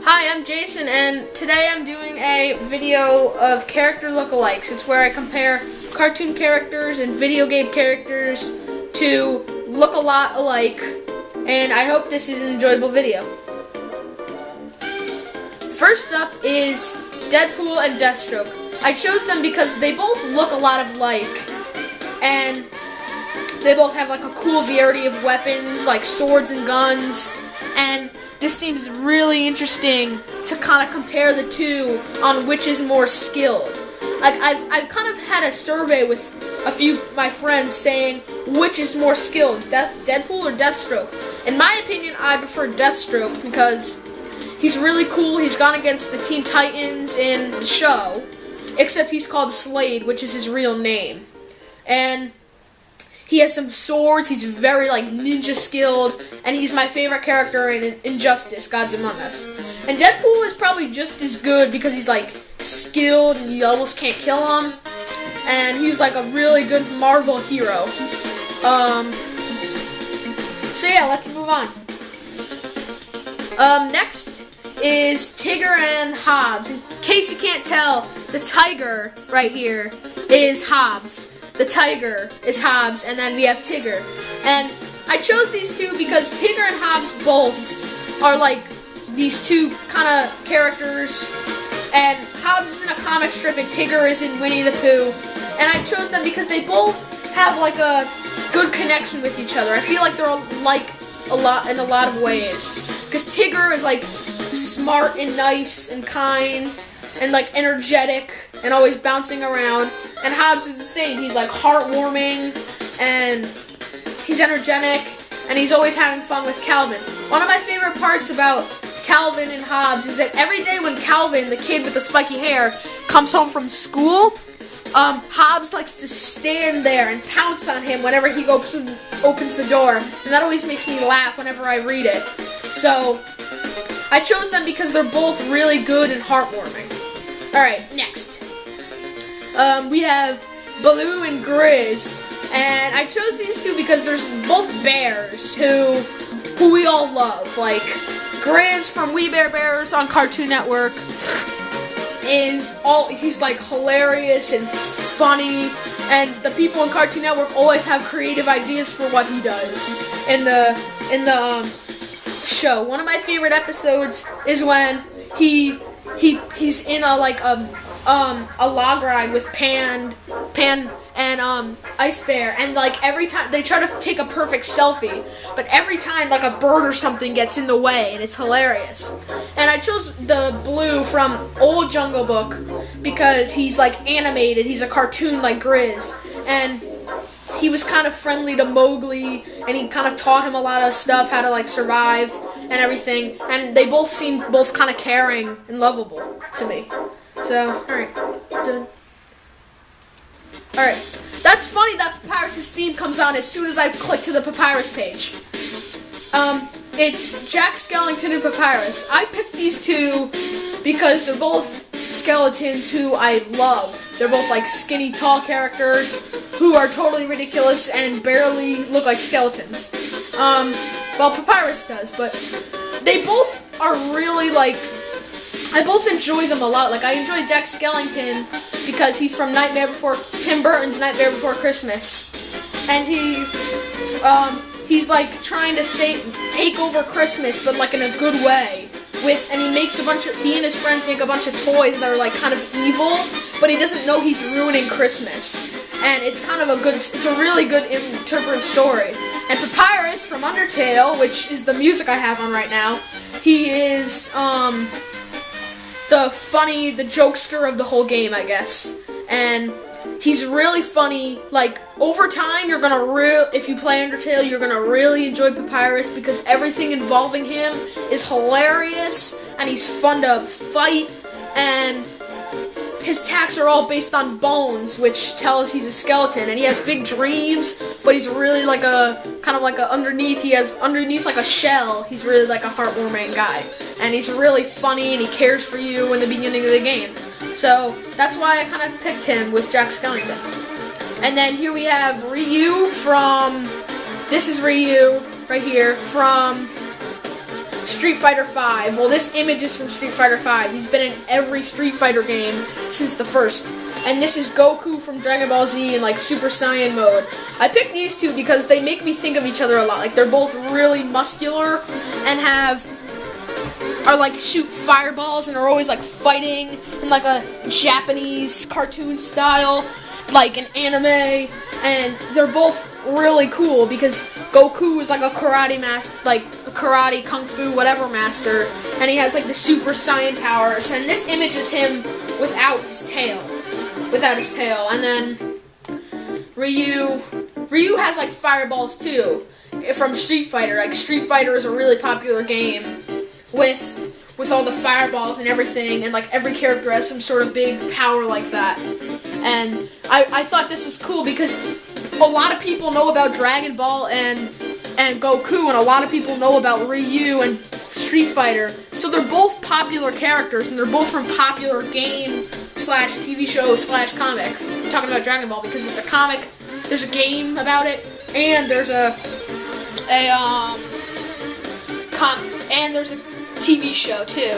Hi, I'm Jason, and today I'm doing a video of character lookalikes. It's where I compare cartoon characters and video game characters to look a lot alike, and I hope this is an enjoyable video. First up is Deadpool and Deathstroke. I chose them because they both look a lot alike, and they both have like a cool variety of weapons, like swords and guns, and this seems really interesting to kind of compare the two on which is more skilled. Like I've kind of had a survey with a few of my friends saying which is more skilled, Deadpool or Deathstroke. In my opinion, I prefer Deathstroke because he's really cool. He's gone against the Teen Titans in the show, except he's called Slade, which is his real name. And he has some swords, he's very like ninja skilled, and he's my favorite character in Injustice, Gods Among Us. And Deadpool is probably just as good because he's like skilled and you almost can't kill him. And he's like a really good Marvel hero. So yeah, let's move on. Next is Tigger and Hobbs. In case you can't tell, the tiger right here is Hobbs. The tiger is Hobbs, and then we have Tigger. And I chose these two because Tigger and Hobbs both are like these two kind of characters. And Hobbs is in a comic strip and Tigger is in Winnie the Pooh. And I chose them because they both have like a good connection with each other. I feel like they're like in a lot of ways. Because Tigger is like smart and nice and kind and like energetic and always bouncing around. And Hobbs is the same. He's like heartwarming and he's energetic and he's always having fun with Calvin. One of my favorite parts about Calvin and Hobbs is that every day when Calvin, the kid with the spiky hair, comes home from school, Hobbs likes to stand there and pounce on him whenever he opens the door. And that always makes me laugh whenever I read it. So I chose them because they're both really good and heartwarming. Alright, next. We have Baloo and Grizz, and I chose these two because there's both bears who we all love. Like Grizz from We Bare Bears on Cartoon Network he's like hilarious and funny, and the people on Cartoon Network always have creative ideas for what he does in the show. One of my favorite episodes is when he's in a log ride with Pan and Ice Bear, and like every time they try to take a perfect selfie, but every time like a bird or something gets in the way, and it's hilarious. And I chose the Blue from Old Jungle Book because he's like animated, he's a cartoon like Grizz, and he was kind of friendly to Mowgli, and he kind of taught him a lot of stuff, how to like survive and everything, and they both seem kind of caring and lovable to me. So, alright, done. Alright, that's funny that Papyrus' theme comes on as soon as I click to the Papyrus page. It's Jack Skellington and Papyrus. I picked these two because they're both skeletons who I love. They're both like skinny, tall characters who are totally ridiculous and barely look like skeletons. Well, Papyrus does, but they both are really like, I both enjoy them a lot. Like, I enjoy Jack Skellington because he's from Tim Burton's Nightmare Before Christmas. And he's like trying to take over Christmas, but like in a good way. And he and his friends make a bunch of toys that are like kind of evil, but he doesn't know he's ruining Christmas. And it's kind of it's a really good interpretive story. And Papyrus from Undertale, which is the music I have on right now, he is, the jokester of the whole game, I guess. And he's really funny. Like, over time, if you play Undertale, you're gonna really enjoy Papyrus because everything involving him is hilarious, and he's fun to fight, and his attacks are all based on bones, which tells he's a skeleton, and he has big dreams, but he's really like underneath like a shell, he's really like a heartwarming guy. And he's really funny, and he cares for you in the beginning of the game. So, that's why I kind of picked him with Jack Skellington. And then here we have Ryu this is Ryu, right here, from Street Fighter V. Well, this image is from Street Fighter V. He's been in every Street Fighter game since the first. And this is Goku from Dragon Ball Z in like Super Saiyan mode. I picked these two because they make me think of each other a lot. Like they're both really muscular and are like shoot fireballs and are always like fighting in like a Japanese cartoon style, like an anime. And they're both really cool because Goku is like a karate master, like a karate, kung fu, whatever master, and he has like the Super Saiyan powers. And this image is him without his tail. And then Ryu has like fireballs too from Street Fighter. Like Street Fighter is a really popular game with all the fireballs and everything, and like every character has some sort of big power like that. And I thought this was cool because a lot of people know about Dragon Ball and Goku, and a lot of people know about Ryu and Street Fighter. So they're both popular characters, and they're both from popular game / TV show / comic. I'm talking about Dragon Ball because it's a comic. There's a game about it, and there's a TV show too.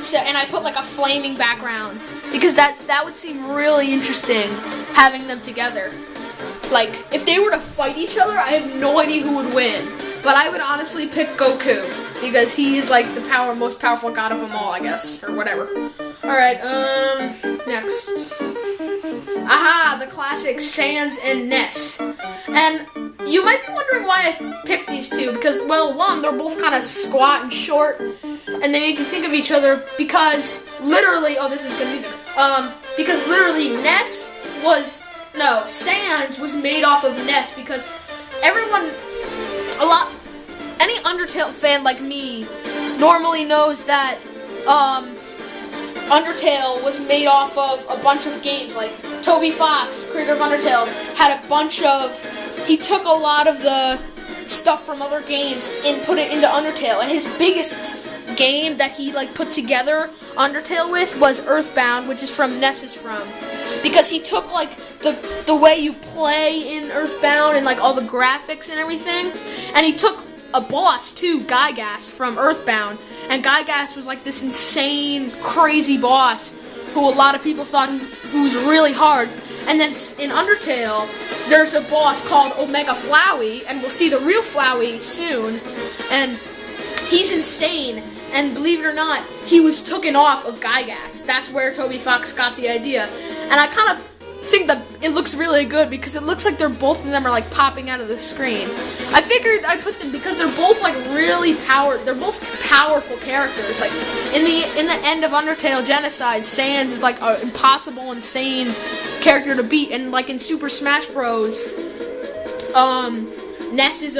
So, and I put like a flaming background because that would seem really interesting having them together. Like if they were to fight each other, I have no idea who would win. But I would honestly pick Goku because he is like the most powerful god of them all, I guess, or whatever. All right, next. Aha, the classic Sans and Ness. And you might be wondering why I picked these two because, well, one, they're both kind of squat and short, and they make you think of each other because literally, oh, this is good music. Because literally Sans was made off of Ness because any Undertale fan like me normally knows that Undertale was made off of a bunch of games. Like Toby Fox, creator of Undertale, he took a lot of the stuff from other games and put it into Undertale. And his biggest game that he like put together Undertale with was Earthbound, which is from Ness's from. Because he took like the way you play in Earthbound and like all the graphics and everything, and he took a boss too, Gygas from Earthbound, and Gygas was like this insane, crazy boss who a lot of people thought who was really hard. And then in Undertale, there's a boss called Omega Flowey, and we'll see the real Flowey soon, and he's insane. And believe it or not, he was taken off of Gygas. That's where Toby Fox got the idea. And I kind of think that it looks really good because it looks like both of them are like popping out of the screen. I figured I'd put them because they're both like really they're both powerful characters. Like in the end of Undertale Genocide, Sans is like an impossible, insane character to beat. And like in Super Smash Bros, Ness is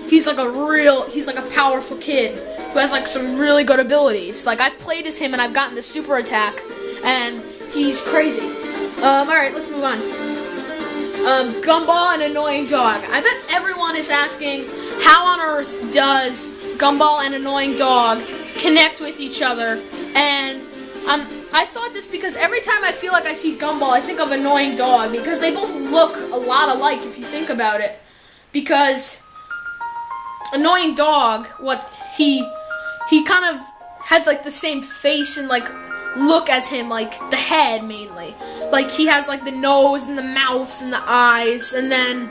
he's like a powerful kid who has like some really good abilities. Like I've played as him and I've gotten the super attack, and he's crazy. Alright, let's move on. Gumball and Annoying Dog. I bet everyone is asking, how on earth does Gumball and Annoying Dog connect with each other? And I thought this because every time I feel like I see Gumball, I think of Annoying Dog because they both look a lot alike if you think about it. Because Annoying Dog, he kind of has like the same face and like look as him, like the head mainly. Like he has like the nose and the mouth and the eyes, and then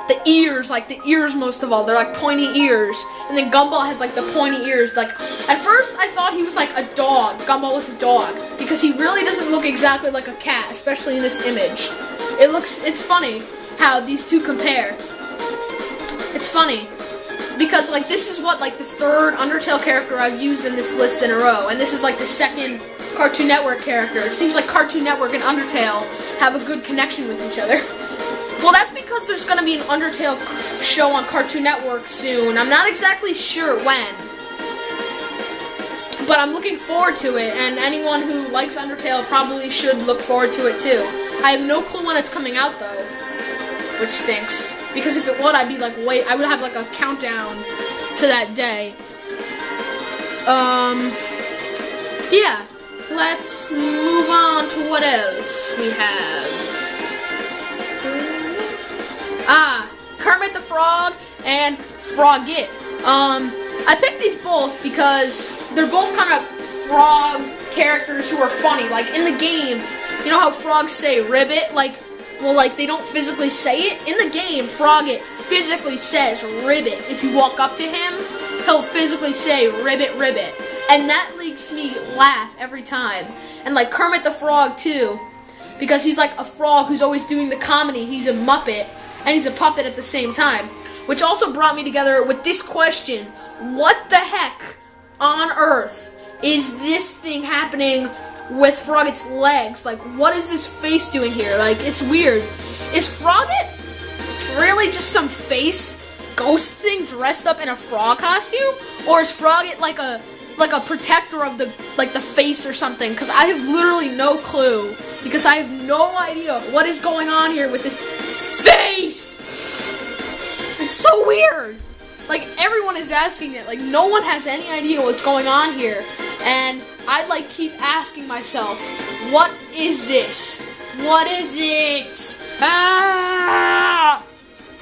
the ears, like the ears most of all, they're like pointy ears. And then Gumball has like the pointy ears. Like at first I thought he was like a dog. Gumball was a dog because he really doesn't look exactly like a cat, especially in this image. It's funny how these two compare. It's funny because like this is what like the third Undertale character I've used in this list in a row, and this is like the second Cartoon Network character. It seems like Cartoon Network and Undertale have a good connection with each other. Well, that's because there's going to be an Undertale show on Cartoon Network soon. I'm not exactly sure when, but I'm looking forward to it, and anyone who likes Undertale probably should look forward to it too. I have no clue when it's coming out though, which stinks. Because if it would, I'd be like, I would have like a countdown to that day. Yeah. Let's move on to what else we have. Kermit the Frog and Frogit. I picked these both because they're both kind of frog characters who are funny. Like in the game, you know how frogs say ribbit? Like they don't physically say it. In the game, Froggit physically says ribbit. If you walk up to him, he'll physically say ribbit, ribbit. And that makes me laugh every time. And like Kermit the Frog too, because he's like a frog who's always doing the comedy. He's a Muppet, and he's a puppet at the same time. Which also brought me together with this question: what the heck on earth is this thing happening with Froggit's legs? Like, what is this face doing here? Like, it's weird. Is Froggit really just some face ghost thing dressed up in a frog costume? Or is Froggit like a protector of the face or something? Because I have literally no clue. Because I have no idea what is going on here with this face. It's so weird. Like, everyone is asking it. Like, no one has any idea what's going on here. And I, like, keep asking myself, what is this? What is it? Ah!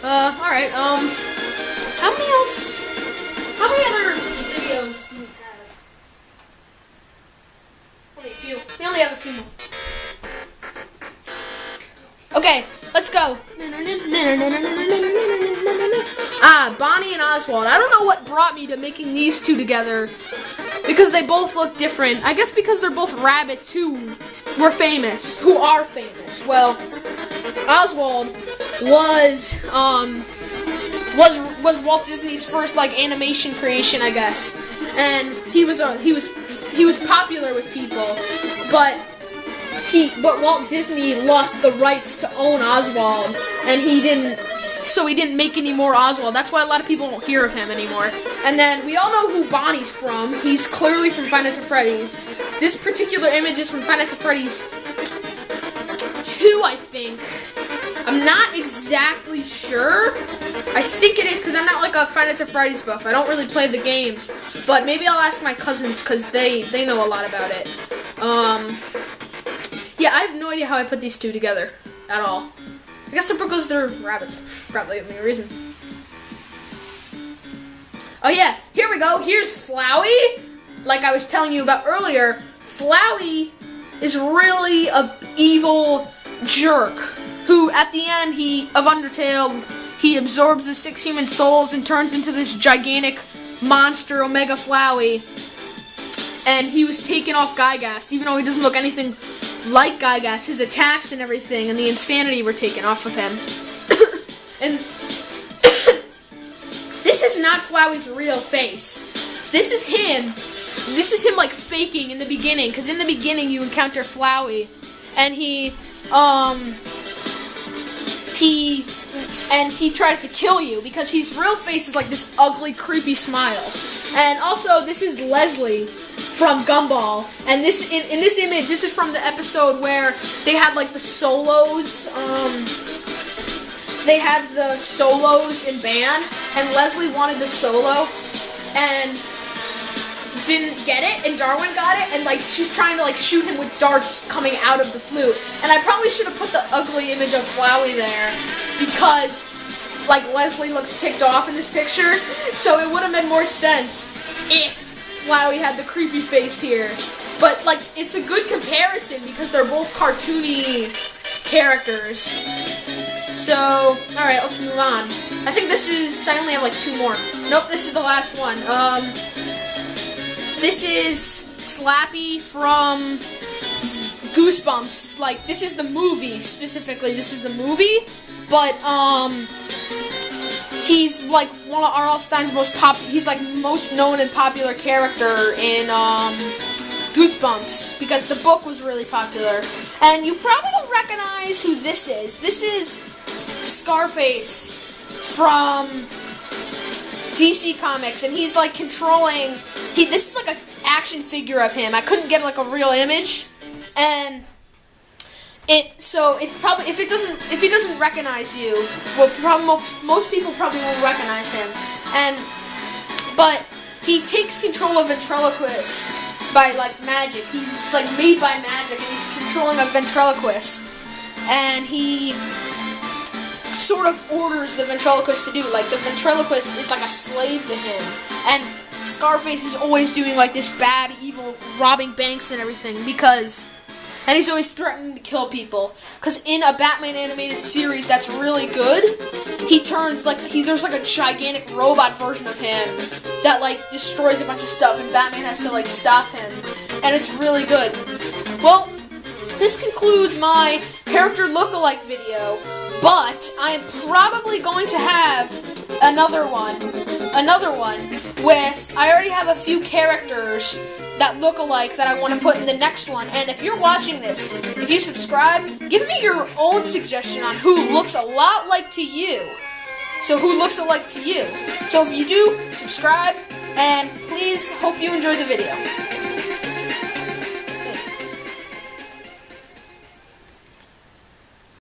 Alright, how many other videos do we have? Only a few. We only have a few more. Okay, let's go. Bonnie and Oswald. I don't know what brought me to making these two together, because they both look different. I guess because they're both rabbits who are famous. Well, Oswald was Walt Disney's first like animation creation, I guess. And he was popular with people, but Walt Disney lost the rights to own Oswald, and he didn't make any more Oswald. That's why a lot of people don't hear of him anymore. And then we all know who Bonnie's from. He's clearly from Five Nights at Freddy's. This particular image is from Five Nights at Freddy's 2, I think. I'm not exactly sure. I think it is, because I'm not like a Five Nights at Freddy's buff. I don't really play the games. But maybe I'll ask my cousins, because they know a lot about it. Yeah, I have no idea how I put these two together at all. I guess it's because they're rabbits. Probably the only reason. Oh yeah, here we go. Here's Flowey. Like I was telling you about earlier, Flowey is really a evil jerk who, at the end of Undertale, he absorbs the 6 human souls and turns into this gigantic monster, Omega Flowey. And he was taken off Gygax, even though he doesn't look anything like Gygax. His attacks and everything and the insanity were taken off of him. And this is not Flowey's real face. This is him like faking in the beginning, because in the beginning you encounter Flowey, and he tries to kill you because his real face is like this ugly, creepy smile. And also, this is Leslie from Gumball, and this in this image, this is from the episode where they had like the solos. They had the solos in band, and Leslie wanted the solo and didn't get it, and Darwin got it, and like she's trying to like shoot him with darts coming out of the flute. And I probably should have put the ugly image of Flowey there, because like Leslie looks ticked off in this picture, so it would have made more sense if Flowey had the creepy face here. But like, it's a good comparison because they're both cartoony characters. So, alright, let's move on. I think I only have like 2 more. Nope, this is the last one. This is Slappy from Goosebumps. Like, this is the movie, specifically. This is the movie, but, he's like one of R.L. Stine's he's like most known and popular character in, Goosebumps, because the book was really popular. And you probably don't recognize who this is. This is Scarface from DC Comics, and he's like controlling. This is like an action figure of him. I couldn't get like a real image, and if he doesn't recognize you, well, most people probably won't recognize him. But he takes control of ventriloquist by like magic. He's like made by magic, and he's controlling a ventriloquist, and he sort of orders the ventriloquist to do. Like, the ventriloquist is like a slave to him, and Scarface is always doing like this bad, evil, robbing banks and everything and he's always threatening to kill people. Because in a Batman animated series that's really good, he turns like there's like a gigantic robot version of him that like destroys a bunch of stuff, and Batman has to like stop him, and it's really good. Well, this concludes my character lookalike video, but I'm probably going to have another one with, I already have a few characters that look alike that I want to put in the next one. And if you're watching this, if you subscribe, give me your own suggestion on who looks a lot like to you. So who looks alike to you? So if you do, subscribe, and please hope you enjoy the video.